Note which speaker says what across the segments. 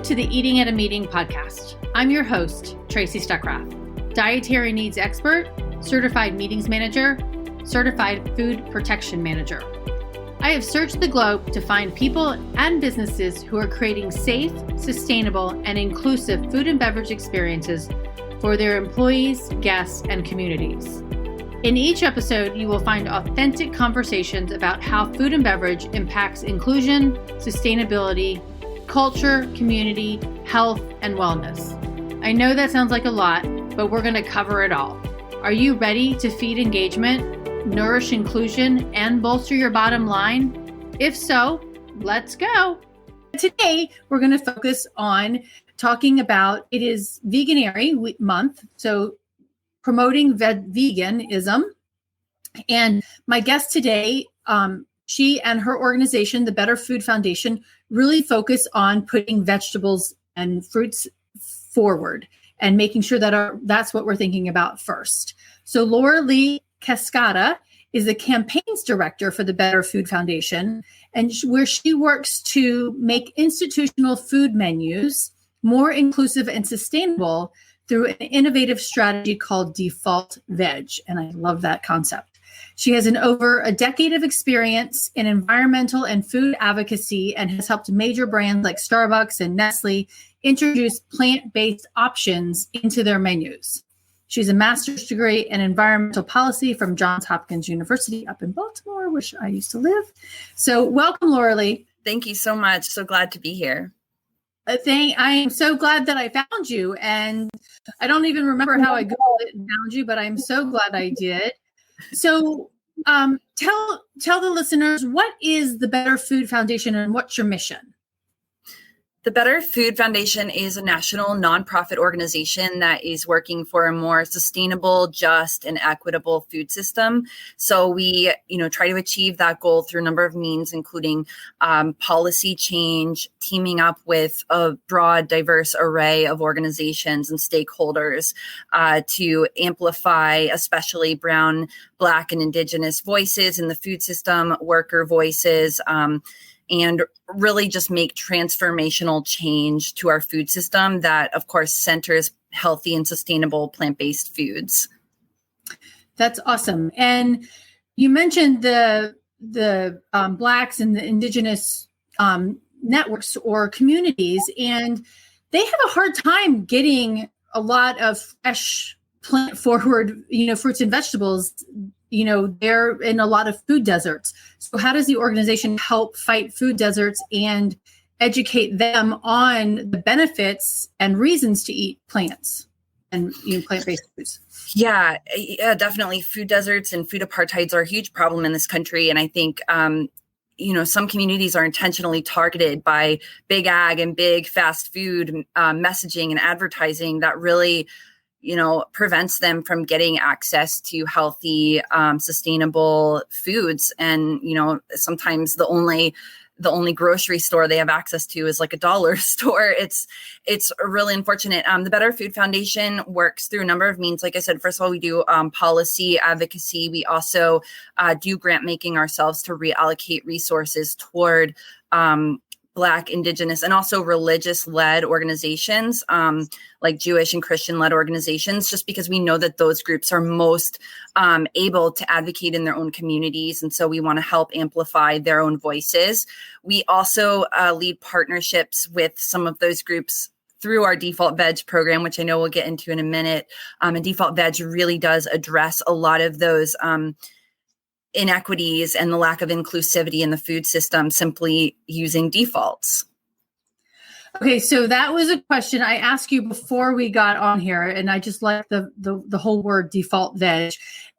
Speaker 1: Welcome to the Eating at a Meeting podcast. I'm your host, Tracy Stuckrath, dietary needs expert, certified meetings manager, certified food protection manager. I have searched the globe to find people and businesses who are creating safe, sustainable, and inclusive food and beverage experiences for their employees, guests, and communities. In each episode, you will find authentic conversations about how food and beverage impacts inclusion, sustainability, culture, community, health, and wellness. I know that sounds like a lot, but we're going to cover it all. Are you ready to feed engagement, nourish inclusion, and bolster your bottom line? If so, let's go. Today, we're going to focus on talking about, it is Veganuary month, so promoting veganism. And my guest today, she and her organization, the Better Food Foundation, really focus on putting vegetables and fruits forward and making sure that that's what we're thinking about first. So Lee Cascada is the campaigns director for the Better Food Foundation, and where she works to make institutional food menus more inclusive and sustainable through an innovative strategy called DefaultVeg. And I love that concept. She has over a decade of experience in environmental and food advocacy and has helped major brands like Starbucks and Nestle introduce plant-based options into their menus. She's a master's degree in environmental policy from Johns Hopkins University up in Baltimore, where I used to live. So welcome, Lee.
Speaker 2: Thank you so much. So glad to be here.
Speaker 1: I am so glad that I found you, and I don't even remember how I Googled it and found you, but I'm so glad I did. So tell the listeners, what is the Better Food Foundation and what's your mission?
Speaker 2: The Better Food Foundation is a national nonprofit organization that is working for a more sustainable, just, and equitable food system. So we, try to achieve that goal through a number of means, including policy change, teaming up with a broad, diverse array of organizations and stakeholders to amplify, especially Brown, Black, and Indigenous voices in the food system, worker voices, and really just make transformational change to our food system that, of course, centers healthy and sustainable plant-based foods.
Speaker 1: That's awesome. And you mentioned the Blacks and the Indigenous networks or communities, and they have a hard time getting a lot of fresh plant-forward, fruits and vegetables. They're in a lot of food deserts. So how does the organization help fight food deserts and educate them on the benefits and reasons to eat plants and plant-based foods?
Speaker 2: Yeah, definitely. Food deserts and food apartheids are a huge problem in this country. And I think, some communities are intentionally targeted by big ag and big fast food messaging and advertising that really prevents them from getting access to healthy, sustainable foods. And, sometimes the only grocery store they have access to is like a dollar store. It's really unfortunate. The Better Food Foundation works through a number of means. Like I said, first of all, we do policy advocacy. We also do grant making ourselves to reallocate resources toward Black, Indigenous, and also religious-led organizations, like Jewish and Christian-led organizations, just because we know that those groups are most able to advocate in their own communities. And so we want to help amplify their own voices. We also lead partnerships with some of those groups through our DefaultVeg program, which I know we'll get into in a minute. And DefaultVeg really does address a lot of those inequities and the lack of inclusivity in the food system simply using defaults.
Speaker 1: Okay, so that was a question I asked you before we got on here, and I just like the whole word default veg,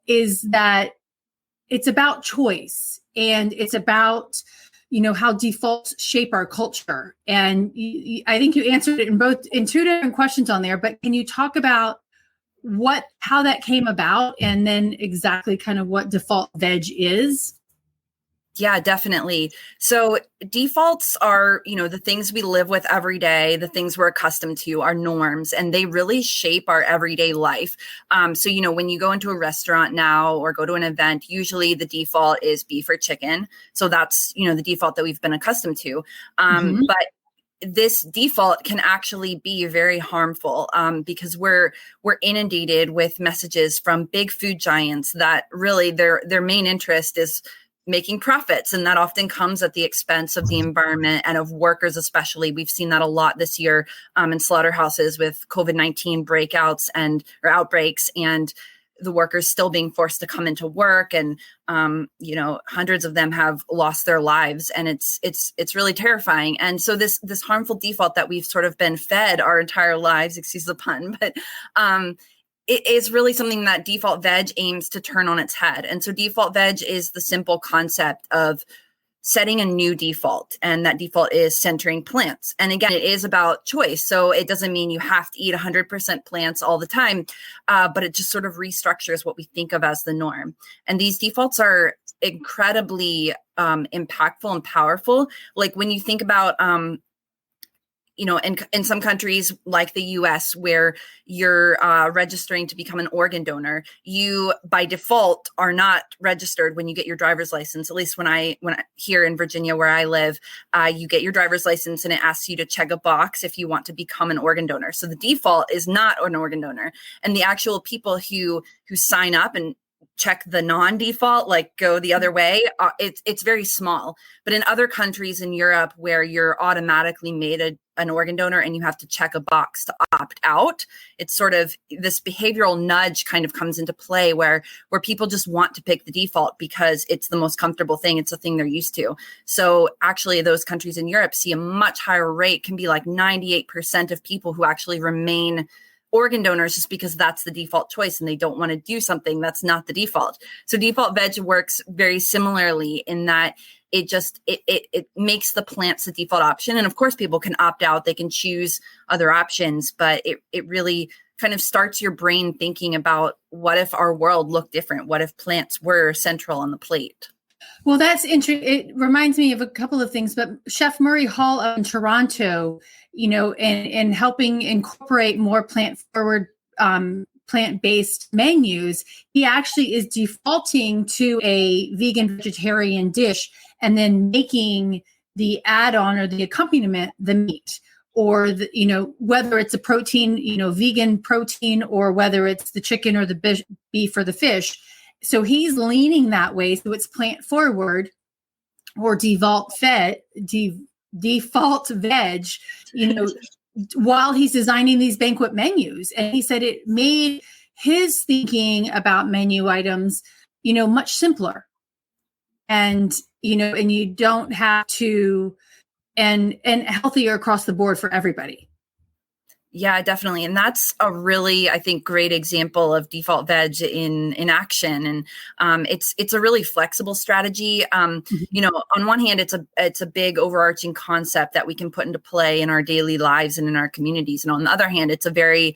Speaker 1: is that it's about choice, and it's about how defaults shape our culture. And I think you answered it in two different questions on there, but can you talk about how that came about, and then exactly kind of what default veg is?
Speaker 2: Yeah, definitely. So defaults are, the things we live with every day, the things we're accustomed to, our norms, and they really shape our everyday life. So, when you go into a restaurant now or go to an event, usually the default is beef or chicken. So that's, the default that we've been accustomed to. But this default can actually be very harmful because we're inundated with messages from big food giants that really their main interest is making profits. And that often comes at the expense of the environment and of workers, especially. We've seen that a lot this year in slaughterhouses with COVID-19 breakouts or outbreaks, and the workers still being forced to come into work. And, hundreds of them have lost their lives, and it's really terrifying. And so this harmful default that we've sort of been fed our entire lives, excuse the pun, but it is really something that DefaultVeg aims to turn on its head. And so DefaultVeg is the simple concept of setting a new default, and that default is centering plants. And again, it is about choice. So it doesn't mean you have to eat 100% plants all the time, but it just sort of restructures what we think of as the norm. And these defaults are incredibly impactful and powerful. Like when you think about in some countries like the US, where you're registering to become an organ donor, you by default are not registered when you get your driver's license. At least when I here in Virginia, where I live, you get your driver's license and it asks you to check a box if you want to become an organ donor. So the default is not an organ donor, and the actual people who sign up and check the non-default, like go the other way, it's very small. But in other countries in Europe where you're automatically made an organ donor and you have to check a box to opt out, it's sort of this behavioral nudge kind of comes into play where people just want to pick the default because it's the most comfortable thing. It's the thing they're used to. So actually those countries in Europe see a much higher rate, can be like 98% of people who actually remain organ donors just because that's the default choice and they don't want to do something that's not the default. So DefaultVeg works very similarly in that it makes the plants the default option. And of course, people can opt out, they can choose other options, but it really kind of starts your brain thinking about what if our world looked different? What if plants were central on the plate?
Speaker 1: Well, that's interesting. It reminds me of a couple of things, but Chef Murray Hall in Toronto, and helping incorporate more plant-forward, plant-based menus, he actually is defaulting to a vegan vegetarian dish and then making the add-on or the accompaniment the meat, or whether it's a protein, vegan protein, or whether it's the chicken or the beef or the fish. So he's leaning that way. So it's plant forward or default veg, while he's designing these banquet menus. And he said it made his thinking about menu items, much simpler. And, and you don't have to, and healthier across the board for everybody.
Speaker 2: Yeah, definitely. And that's a really, I think, great example of DefaultVeg in action. And it's a really flexible strategy. On one hand, it's a big overarching concept that we can put into play in our daily lives and in our communities. And on the other hand, it's a very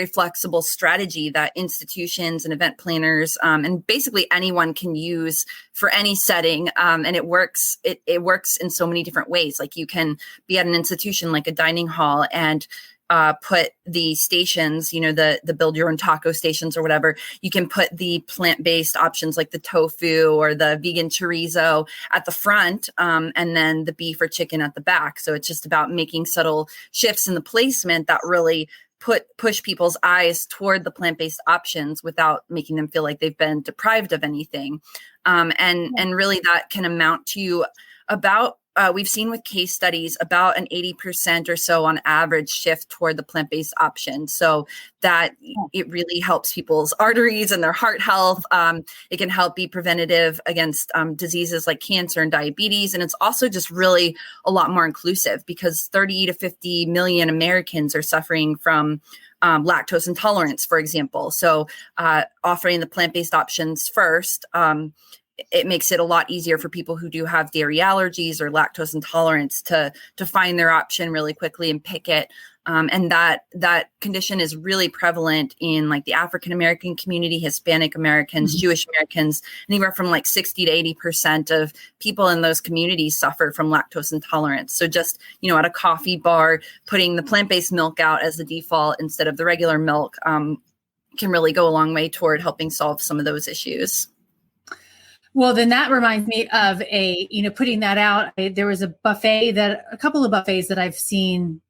Speaker 2: flexible strategy that institutions and event planners and basically anyone can use for any setting. And it works. It works in so many different ways. Like you can be at an institution like a dining hall and put the stations, the build your own taco stations or whatever. You can put the plant-based options like the tofu or the vegan chorizo at the front, and then the beef or chicken at the back. So it's just about making subtle shifts in the placement that really push people's eyes toward the plant-based options without making them feel like they've been deprived of anything. And really that can amount to about, we've seen with case studies, about an 80% or so on average shift toward the plant-based option. So that it really helps people's arteries and their heart health. It can help be preventative against diseases like cancer and diabetes. And it's also just really a lot more inclusive because 30 to 50 million Americans are suffering from lactose intolerance, for example. So offering the plant-based options first, it makes it a lot easier for people who do have dairy allergies or lactose intolerance to find their option really quickly and pick it. And that condition is really prevalent in like the African American community, Hispanic Americans, Jewish Americans. Anywhere from like 60 to 80% of people in those communities suffer from lactose intolerance. So just, at a coffee bar, putting the plant-based milk out as the default instead of the regular milk can really go a long way toward helping solve some of those issues.
Speaker 1: Well, then that reminds me of putting that out. There was a couple of buffets that I've seen.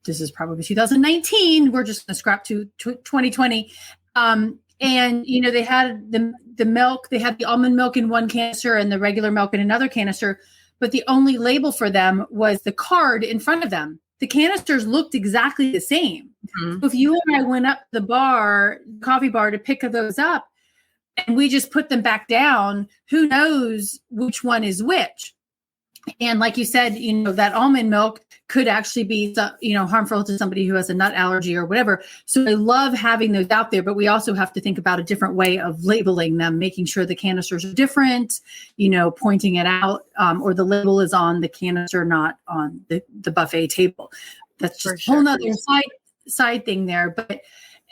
Speaker 1: This is probably 2019. We're just going to scrap to 2020. And, they had the milk, they had the almond milk in one canister and the regular milk in another canister, but the only label for them was the card in front of them. The canisters looked exactly the same. Mm-hmm. So if you and I went up to the coffee bar to pick those up and we just put them back down, who knows which one is which? And like you said, that almond milk could actually be, harmful to somebody who has a nut allergy or whatever. So I love having those out there, but we also have to think about a different way of labeling them, making sure the canisters are different, pointing it out, or the label is on the canister, not on the buffet table. That's just a whole nother side thing there. But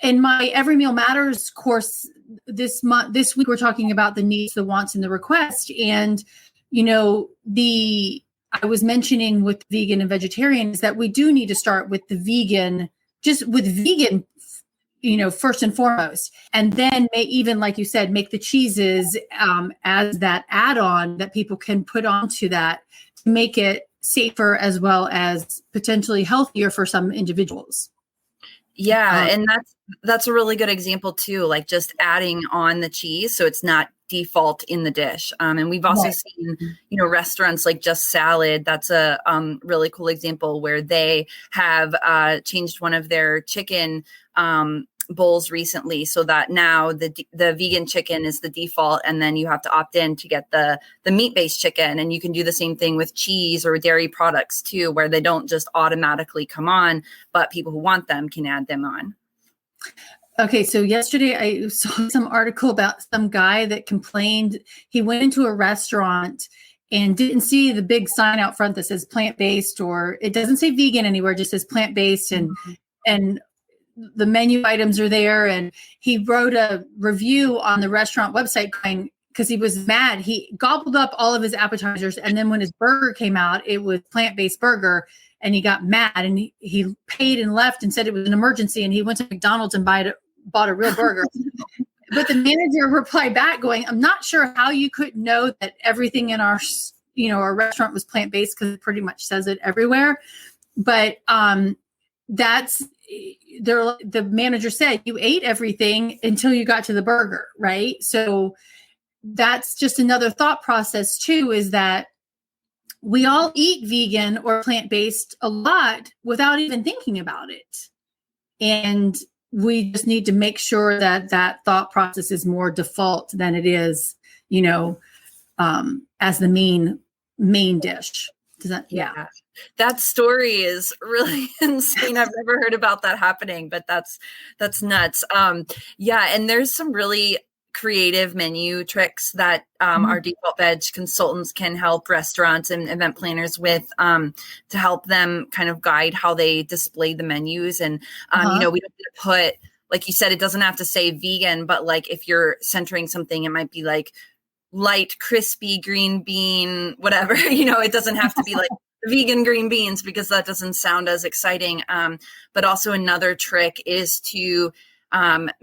Speaker 1: in my Every Meal Matters course this week, we're talking about the needs, the wants, and the request. And I was mentioning with vegan and vegetarian is that we do need to start with the vegan, first and foremost. And then even, like you said, make the cheeses as that add-on that people can put onto that to make it safer as well as potentially healthier for some individuals.
Speaker 2: Yeah. And that's a really good example too, like just adding on the cheese. So it's not default in the dish. And we've also seen, restaurants like Just Salad. That's a really cool example where they have changed one of their chicken bowls recently so that now the vegan chicken is the default, and then you have to opt in to get the meat-based chicken. And you can do the same thing with cheese or dairy products too, where they don't just automatically come on, but people who want them can add them on.
Speaker 1: Okay, so yesterday I saw some article about some guy that complained. He went into a restaurant and didn't see the big sign out front that says plant-based, or it doesn't say vegan anywhere, it just says plant-based, and the menu items are there. And he wrote a review on the restaurant website because he was mad. He gobbled up all of his appetizers, and then when his burger came out, it was plant-based burger. And he got mad, and he paid and left and said it was an emergency. And he went to McDonald's and bought a real burger. But the manager replied back going, I'm not sure how you could know that everything in our restaurant was plant-based, because it pretty much says it everywhere. But the manager said you ate everything until you got to the burger, right? So that's just another thought process too, is that we all eat vegan or plant-based a lot without even thinking about it. And we just need to make sure that thought process is more default than it is, as the main dish. Does that? Yeah.
Speaker 2: That story is really insane. I've never heard about that happening, but that's nuts. And there's some really creative menu tricks that our DefaultVeg consultants can help restaurants and event planners with to help them kind of guide how they display the menus. And, we don't need to put, like you said, it doesn't have to say vegan, but like if you're centering something, it might be like light, crispy green bean, whatever, it doesn't have to be like vegan green beans, because that doesn't sound as exciting. But also another trick is to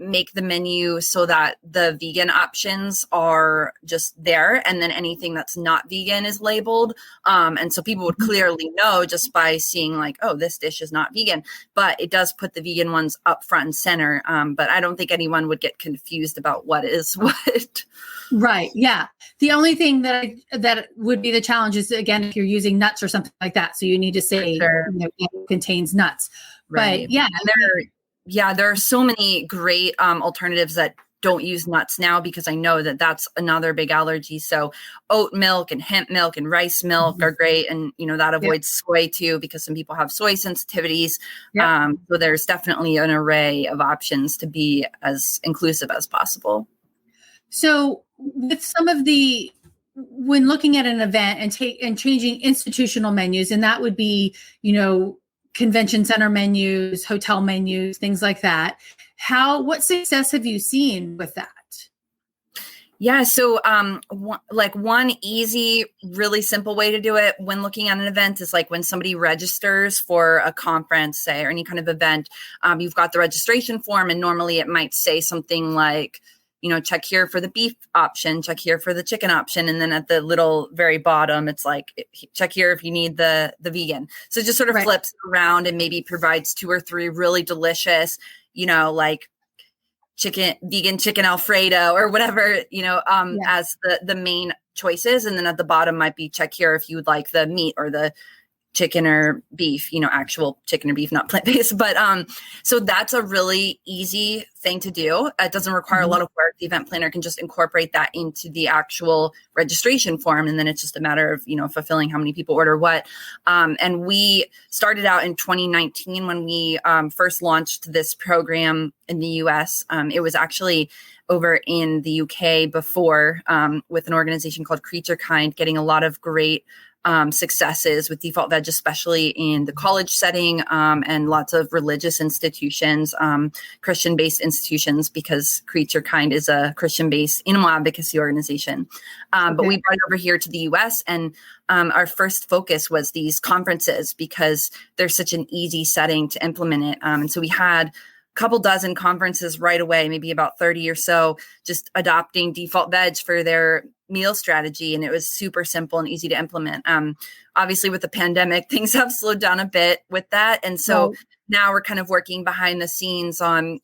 Speaker 2: make the menu so that the vegan options are just there, and then anything that's not vegan is labeled. And so people would clearly know just by seeing like, oh, this dish is not vegan, but it does put the vegan ones up front and center. But I don't think anyone would get confused about what is what.
Speaker 1: Right. Yeah. The only thing that would be the challenge is, again, if you're using nuts or something like that. So you need to say it contains nuts. Right. But
Speaker 2: there are so many great alternatives that don't use nuts now, because I know that that's another big allergy. So oat milk and hemp milk and rice milk are great. And, that avoids soy too, because some people have soy sensitivities. So there's definitely an array of options to be as inclusive as possible.
Speaker 1: So with some of when looking at an event and changing institutional menus, and that would be, convention center menus, hotel menus, things like that. What success have you seen with that?
Speaker 2: Yeah. So one easy, really simple way to do it when looking at an event is like when somebody registers for a conference, say, or any kind of event, you've got the registration form, and normally it might say something like, check here for the beef option, check here for the chicken option. And then at the little very bottom, it's like, check here if you need the vegan. So it just sort of flips around and maybe provides 2 or 3 really delicious, like vegan chicken Alfredo or whatever, as the main choices. And then at the bottom might be check here if you would like the meat or the chicken or beef, actual chicken or beef, not plant-based. But so that's a really easy thing to do. It doesn't require a lot of work. The event planner can just incorporate that into the actual registration form. And then it's just a matter of, fulfilling how many people order what. And we started out in 2019 when we first launched this program in the US. It was actually over in the UK before with an organization called Creature Kind, getting a lot of great successes with DefaultVeg, especially in the college setting and lots of religious institutions, Christian-based institutions, because Creature Kind is a Christian-based animal advocacy organization. But we brought it over here to the US, and our first focus was these conferences because they're such an easy setting to implement it. And so we had couple dozen conferences right away, maybe about 30 or so, just adopting DefaultVeg for their meal strategy. And it was super simple and easy to implement. Obviously, with the pandemic, things have slowed down a bit with that. And so now we're kind of working behind the scenes on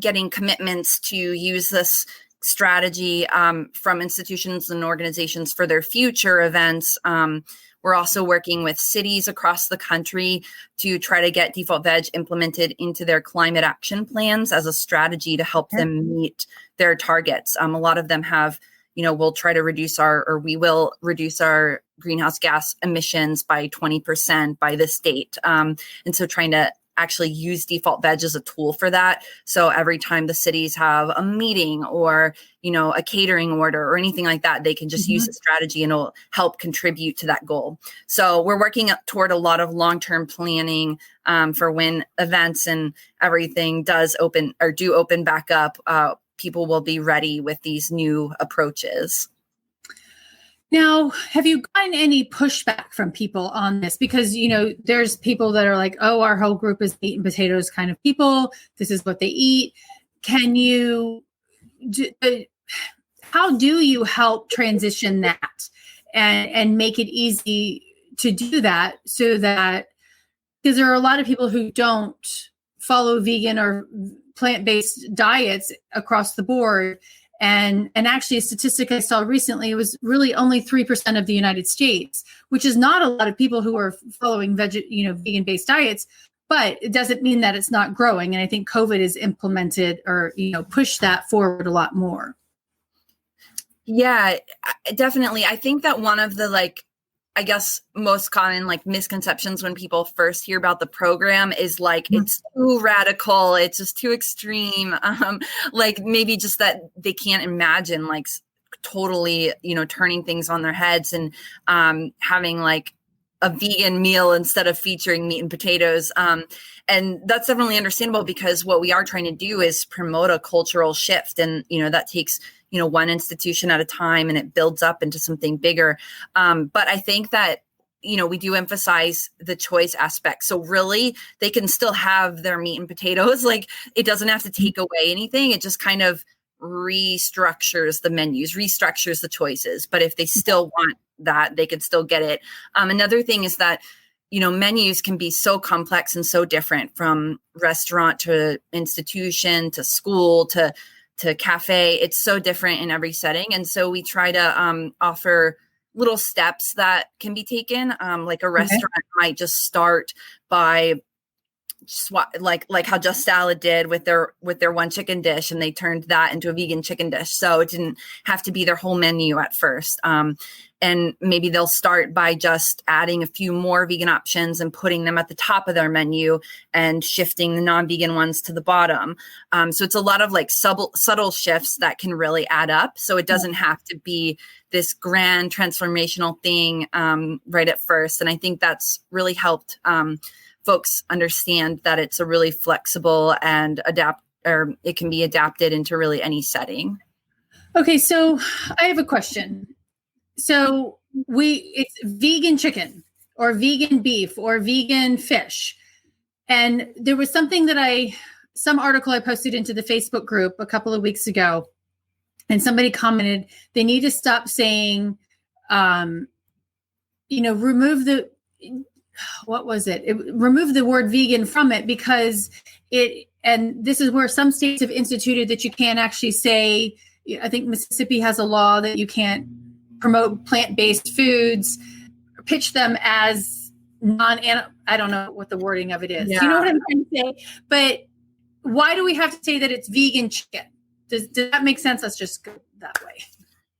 Speaker 2: getting commitments to use this strategy from institutions and organizations for their future events. We're also working with cities across the country to try to get DefaultVeg implemented into their climate action plans as a strategy to help them meet their targets. A lot of them have, we'll try to we will reduce our greenhouse gas emissions by 20% by this date. And so trying to actually use DefaultVeg as a tool for that. So every time the cities have a meeting or, a catering order or anything like that, they can just use the strategy and it'll help contribute to that goal. So we're working toward a lot of long-term planning for when events and everything do open back up. People will be ready with these new approaches.
Speaker 1: Now, have you gotten any pushback from people on this? Because, there's people that are like, oh, our whole group is meat and potatoes kind of people. This is what they eat. How do you help transition that and make it easy to do that because there are a lot of people who don't follow vegan or plant-based diets across the board. And actually a statistic I saw recently was really only 3% of the United States, which is not a lot of people who are following vegan-based diets, but it doesn't mean that it's not growing. And I think COVID has implemented or, pushed that forward a lot more.
Speaker 2: Yeah, definitely. I think that one of the most common misconceptions when people first hear about the program is it's too radical, it's just too extreme. Maybe just that they can't imagine totally, turning things on their heads and having a vegan meal instead of featuring meat and potatoes. And that's definitely understandable because what we are trying to do is promote a cultural shift. And, that takes, one institution at a time and it builds up into something bigger. But I think that, we do emphasize the choice aspect. So really they can still have their meat and potatoes. It doesn't have to take away anything. It just kind of restructures the menus, restructures the choices. But if they still want that, they can still get it. Another thing is that, menus can be so complex and so different from restaurant to institution to school to cafe. It's so different in every setting. And so we try to offer little steps that can be taken. A restaurant might just start by like how Just Salad did with their one chicken dish, and they turned that into a vegan chicken dish. So it didn't have to be their whole menu at first. And maybe they'll start by just adding a few more vegan options and putting them at the top of their menu and shifting the non-vegan ones to the bottom. So it's a lot of subtle shifts that can really add up. So it doesn't have to be this grand transformational thing right at first. And I think that's really helped folks understand that it's a really flexible and it can be adapted into really any setting.
Speaker 1: Okay, so I have a question. So it's vegan chicken or vegan beef or vegan fish. And there was something some article I posted into the Facebook group a couple of weeks ago And somebody commented, they need to stop saying, remove the, what was it? Remove the word vegan from it, because and this is where some states have instituted that you can't actually say, I think Mississippi has a law that you can't promote plant-based foods, pitch them as I don't know what the wording of it is.
Speaker 2: Yeah.
Speaker 1: You know what I'm trying to say? But why do we have to say that it's vegan chicken? Does that make sense? Let's just go that way.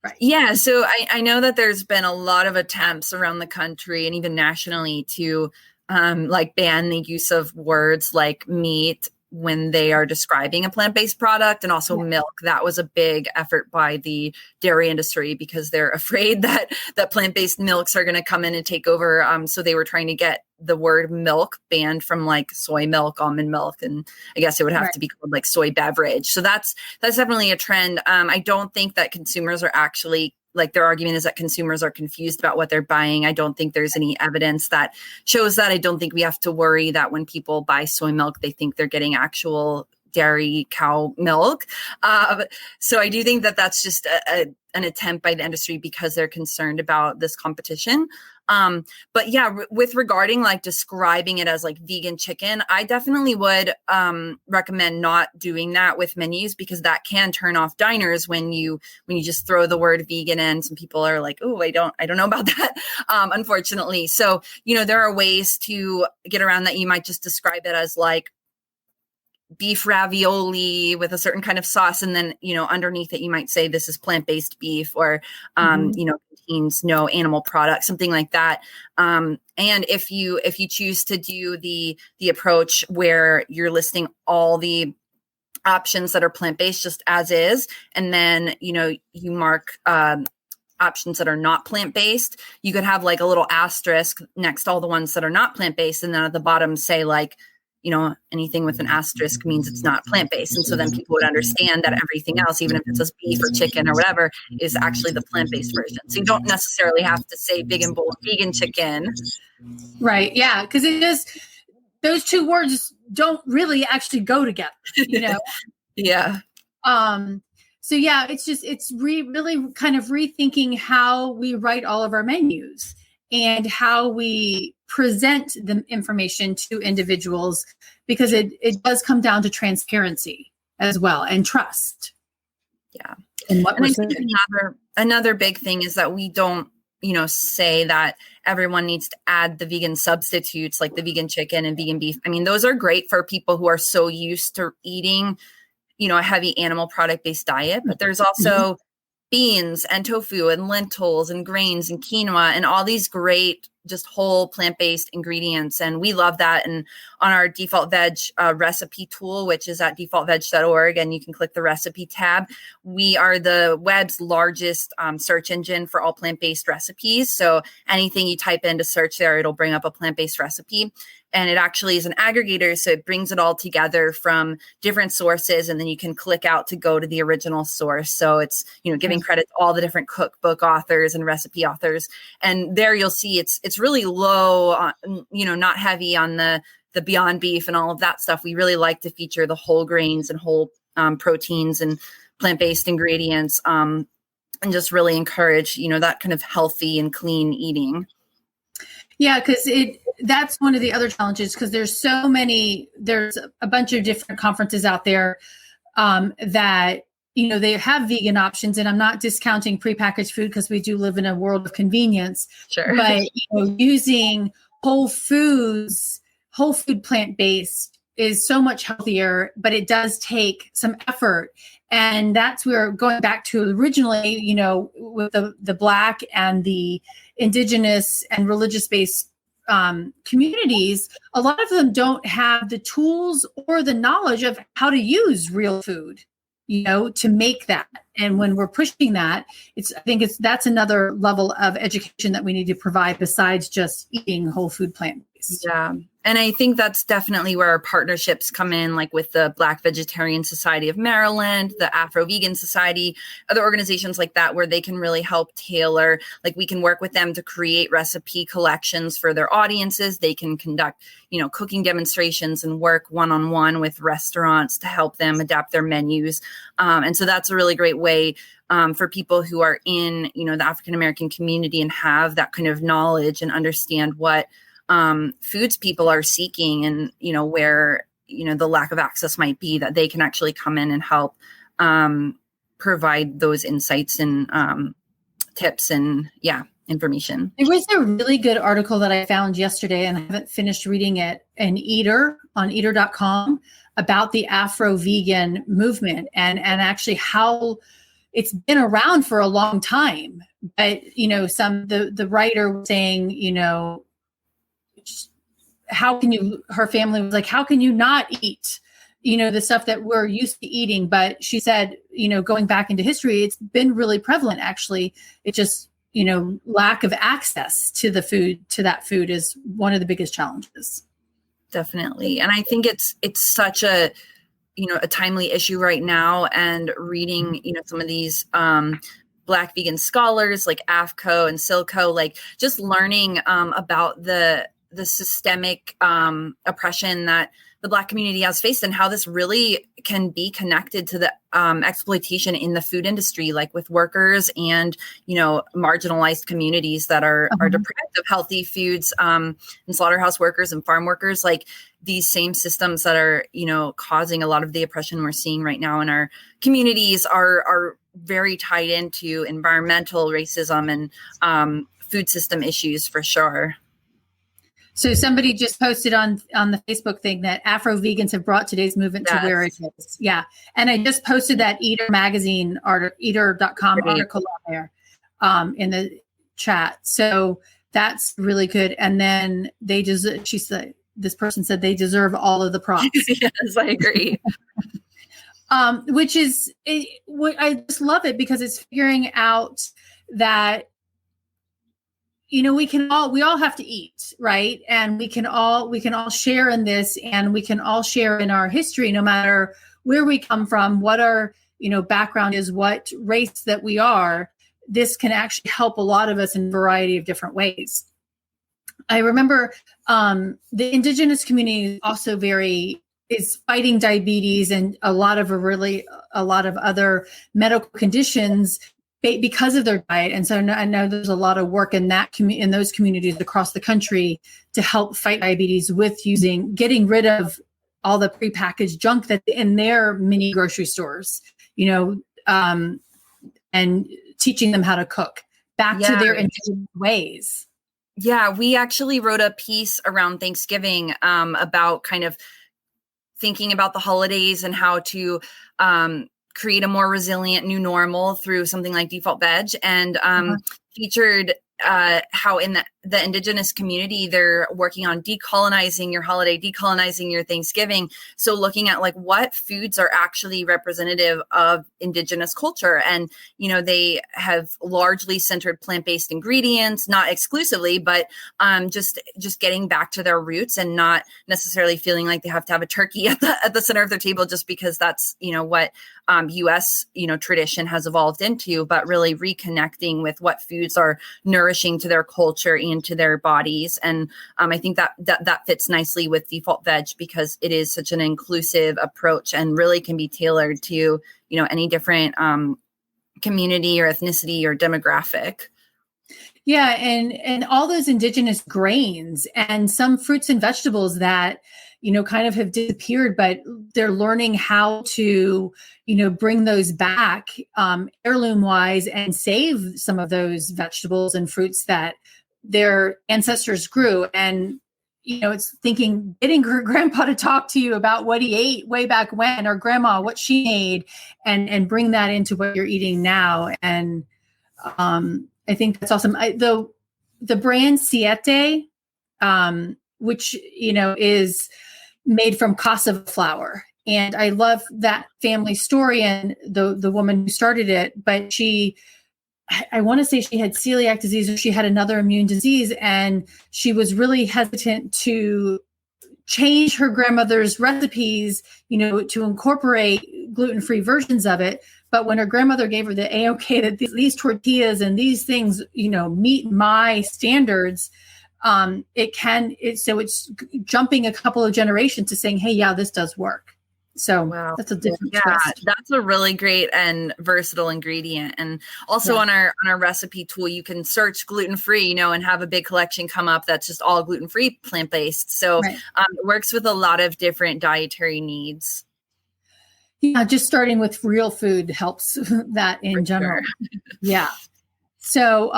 Speaker 1: Right.
Speaker 2: Yeah. So I know that there's been a lot of attempts around the country and even nationally to ban the use of words like meat when they are describing a plant-based product, and also milk. That was a big effort by the dairy industry because they're afraid that plant-based milks are going to come in and take over. So they were trying to get the word milk banned from like soy milk, almond milk, and I guess it would have to be called like soy beverage. So that's definitely a trend. I don't think that consumers are actually, like, their argument is that consumers are confused about what they're buying. I don't think there's any evidence that shows that. I don't think we have to worry that when people buy soy milk, they think they're getting actual dairy cow milk. So I do think that that's just an attempt by the industry because they're concerned about this competition. But yeah, with regarding like describing it as like vegan chicken, I definitely would recommend not doing that with menus, because that can turn off diners when you just throw the word vegan in. Some people are like, oh, I don't know about that, unfortunately. So, there are ways to get around that. You might just describe it as like beef ravioli with a certain kind of sauce, and then underneath it you might say this is plant-based beef, or contains no animal product, something like that. And if you choose to do the approach where you're listing all the options that are plant-based just as is, and then you mark options that are not plant-based, you could have like a little asterisk next to all the ones that are not plant-based, and then at the bottom say like, anything with an asterisk means it's not plant-based. And so then people would understand that everything else, even if it says beef or chicken or whatever, is actually the plant-based version. So you don't necessarily have to say vegan chicken.
Speaker 1: Right. Yeah. Because those two words don't really actually go together,
Speaker 2: Yeah.
Speaker 1: So yeah, it's really kind of rethinking how we write all of our menus and how we present the information to individuals, because it does come down to transparency as well and trust.
Speaker 2: Yeah.
Speaker 1: And I
Speaker 2: think another big thing is that we don't, say that everyone needs to add the vegan substitutes like the vegan chicken and vegan beef. I mean, those are great for people who are so used to eating, a heavy animal product-based diet, but there's also beans and tofu and lentils and grains and quinoa and all these great just whole plant-based ingredients. And we love that. And on our DefaultVeg recipe tool, which is at defaultveg.org, and you can click the recipe tab, we are the web's largest search engine for all plant-based recipes. So anything you type in to search there, it'll bring up a plant-based recipe. And it actually is an aggregator, so it brings it all together from different sources, and then you can click out to go to the original source. So it's, giving credit to all the different cookbook authors and recipe authors. And there you'll see it's really low on, not heavy on the Beyond Beef and all of that stuff. We really like to feature the whole grains and whole proteins and plant-based ingredients, and just really encourage, that kind of healthy and clean eating.
Speaker 1: Yeah, because that's one of the other challenges, because there's a bunch of different conferences out there that, they have vegan options, and I'm not discounting prepackaged food because we do live in a world of convenience.
Speaker 2: Sure.
Speaker 1: But using whole food plant-based is so much healthier, but it does take some effort. And that's where, going back to originally, with the Black and the Indigenous and religious-based communities, a lot of them don't have the tools or the knowledge of how to use real food, to make that. And when we're pushing that, that's another level of education that we need to provide besides just eating whole food plant-based.
Speaker 2: Yeah. And I think that's definitely where our partnerships come in, like with the Black Vegetarian Society of Maryland, the Afro Vegan Society, other organizations like that, where they can really help tailor, like we can work with them to create recipe collections for their audiences. They can conduct, cooking demonstrations and work one-on-one with restaurants to help them adapt their menus. And so that's a really great way for people who are in, the African-American community and have that kind of knowledge and understand what foods people are seeking and, where, the lack of access might be, that they can actually come in and help provide those insights and tips and information.
Speaker 1: There was a really good article that I found yesterday, and I haven't finished reading it, in Eater, on eater.com, about the Afro-vegan movement and actually how it's been around for a long time. But, the writer was saying, her family was like, how can you not eat, the stuff that we're used to eating? But she said, going back into history, it's been really prevalent, actually. It just, lack of access to that food is one of the biggest challenges.
Speaker 2: Definitely. And I think it's such a timely issue right now, and reading, some of these, Black vegan scholars like AFCO and Silco, like just learning, about the systemic, oppression that the Black community has faced, and how this really can be connected to the exploitation in the food industry, like with workers and, marginalized communities that are deprived of healthy foods, and slaughterhouse workers and farm workers, like these same systems that are, causing a lot of the oppression we're seeing right now in our communities are very tied into environmental racism and food system issues for sure.
Speaker 1: So somebody just posted on the Facebook thing that Afro-vegans have brought today's movement to where it is. Yeah. And I just posted that Eater magazine eater.com article on there in the chat. So that's really good. And then this person said they deserve all of the props.
Speaker 2: Yes, I agree.
Speaker 1: Which is, I just love it, because it's figuring out that, we all have to eat, right? And we can all share in this, and we can all share in our history, no matter where we come from, what our, background is, what race that we are. This can actually help a lot of us in a variety of different ways. I remember the indigenous community also is fighting diabetes and a lot of other medical conditions because of their diet. And so I know there's a lot of work in those communities across the country to help fight diabetes with getting rid of all the prepackaged junk that's in their mini grocery stores, and teaching them how to cook back to their indigenous ways.
Speaker 2: Yeah, we actually wrote a piece around Thanksgiving about kind of thinking about the holidays and how to create a more resilient new normal through something like DefaultVeg, and featured how in the indigenous community, they're working on decolonizing your holiday, decolonizing your Thanksgiving. So looking at like what foods are actually representative of indigenous culture. And, they have largely centered plant-based ingredients, not exclusively, but just getting back to their roots and not necessarily feeling like they have to have a turkey at the center of their table just because that's, what U.S., tradition has evolved into, but really reconnecting with what foods are nourishing to their culture and to their bodies. And I think that fits nicely with DefaultVeg because it is such an inclusive approach and really can be tailored to, any different community or ethnicity or demographic.
Speaker 1: Yeah. And all those indigenous grains and some fruits and vegetables that, kind of have disappeared, but they're learning how to, bring those back heirloom wise and save some of those vegetables and fruits that their ancestors grew. And, it's getting grandpa to talk to you about what he ate way back when, or grandma, what she made, and bring that into what you're eating now. And I think that's awesome. The brand Siete, which, is made from cassava flour. And I love that family story and the woman who started it, but I want to say she had celiac disease or she had another immune disease, and she was really hesitant to change her grandmother's recipes, to incorporate gluten-free versions of it. But when her grandmother gave her the A-OK that these tortillas and these things, meet my standards, it's jumping a couple of generations to saying, hey, yeah, this does work. So wow. That's a different twist.
Speaker 2: That's a really great and versatile ingredient. And also on our recipe tool, you can search gluten-free, and have a big collection come up that's just all gluten-free, plant-based. So it works with a lot of different dietary needs.
Speaker 1: Yeah, just starting with real food helps that in general. Sure. Yeah. So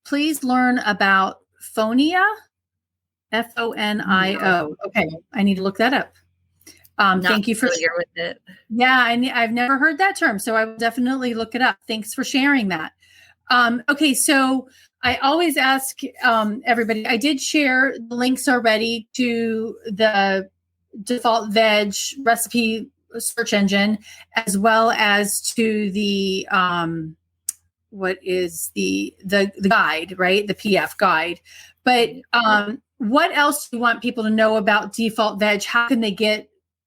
Speaker 1: please learn about Fonio, Fonio. Okay, I need to look that up. Thank you for
Speaker 2: familiar with it.
Speaker 1: Yeah, I've never heard that term, so I will definitely look it up. Thanks for sharing that. Okay, so I always ask everybody. I did share the links already to the DefaultVeg recipe search engine, as well as to the what is the guide, right? The PDF guide. But what else do you want people to know about DefaultVeg?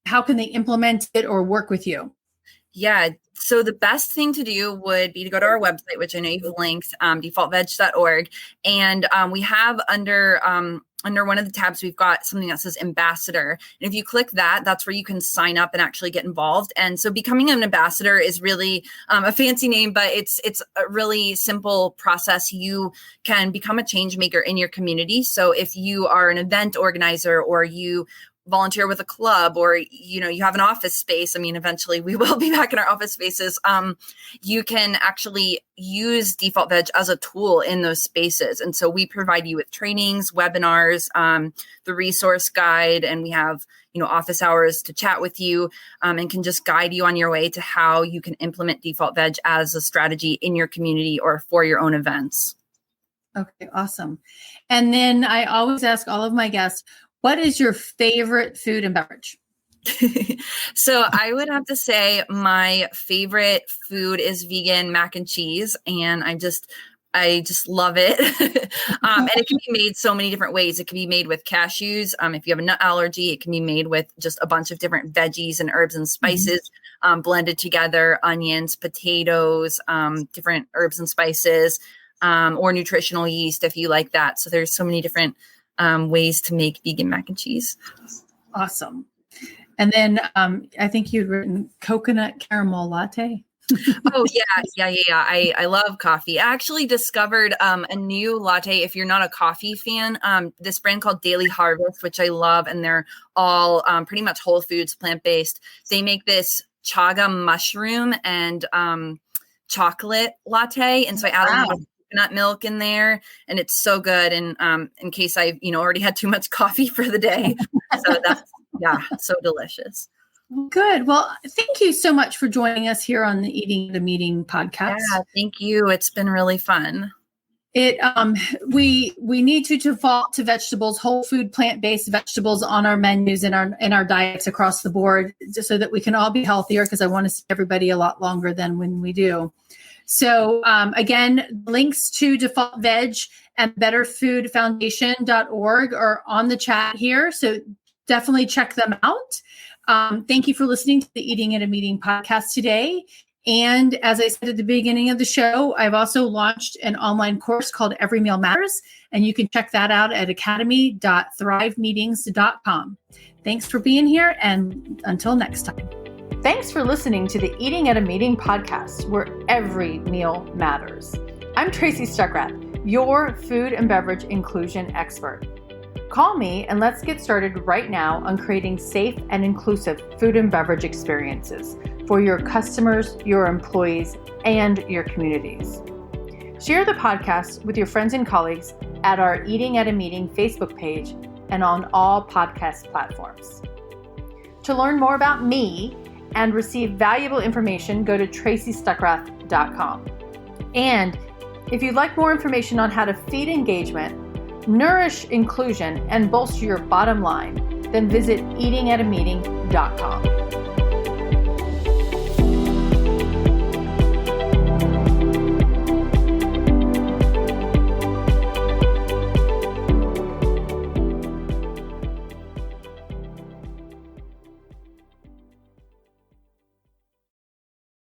Speaker 1: How can they implement it or work with you?
Speaker 2: Yeah. So the best thing to do would be to go to our website, which I know you've linked, defaultveg.org. And we have under one of the tabs, we've got something that says ambassador. And if you click that, that's where you can sign up and actually get involved. And so becoming an ambassador is really a fancy name, but it's a really simple process. You can become a change maker in your community. So if you are an event organizer or you volunteer with a club, or you have an office space, eventually we will be back in our office spaces, you can actually use DefaultVeg as a tool in those spaces. And so we provide you with trainings, webinars, the resource guide, and we have office hours to chat with you, and can just guide you on your way to how you can implement DefaultVeg as a strategy in your community or for your own events.
Speaker 1: Okay, awesome. And then I always ask all of my guests, what is your favorite food and beverage?
Speaker 2: So I would have to say my favorite food is vegan mac and cheese. And I just love it. And it can be made so many different ways. It can be made with cashews. If you have a nut allergy, it can be made with just a bunch of different veggies and herbs and spices, blended together, onions, potatoes, different herbs and spices, or nutritional yeast if you like that. So there's so many different ways to make vegan mac and cheese.
Speaker 1: Awesome. And then I think you'd written coconut caramel latte.
Speaker 2: Oh, yeah. I love coffee. I actually discovered a new latte. If you're not a coffee fan, this brand called Daily Harvest, which I love. And they're all pretty much whole foods, plant-based. They make this chaga mushroom and chocolate latte. And so I add a little coconut milk in there, and it's so good. And in case I've already had too much coffee for the day, so that's so delicious.
Speaker 1: Good. Well, thank you so much for joining us here on the Eating at a Meeting podcast.
Speaker 2: Yeah, thank you. It's been really fun.
Speaker 1: We need to default to vegetables, whole food, plant-based vegetables on our menus and our diets across the board, just so that we can all be healthier, because I want to see everybody a lot longer than when we do. So again, links to DefaultVeg and betterfoodfoundation.org are on the chat here. So definitely check them out. Thank you for listening to the Eating at a Meeting podcast today. And as I said at the beginning of the show, I've also launched an online course called Every Meal Matters, and you can check that out at academy.thrivemeetings.com. Thanks for being here, and until next time. Thanks for listening to the Eating at a Meeting podcast, where every meal matters. I'm Tracy Stuckrath, your food and beverage inclusion expert. Call me and let's get started right now on creating safe and inclusive food and beverage experiences for your customers, your employees, and your communities. Share the podcast with your friends and colleagues at our Eating at a Meeting Facebook page and on all podcast platforms. To learn more about me and receive valuable information, go to tracystuckrath.com. And if you'd like more information on how to feed engagement, nourish inclusion, and bolster your bottom line, then visit eatingatameeting.com.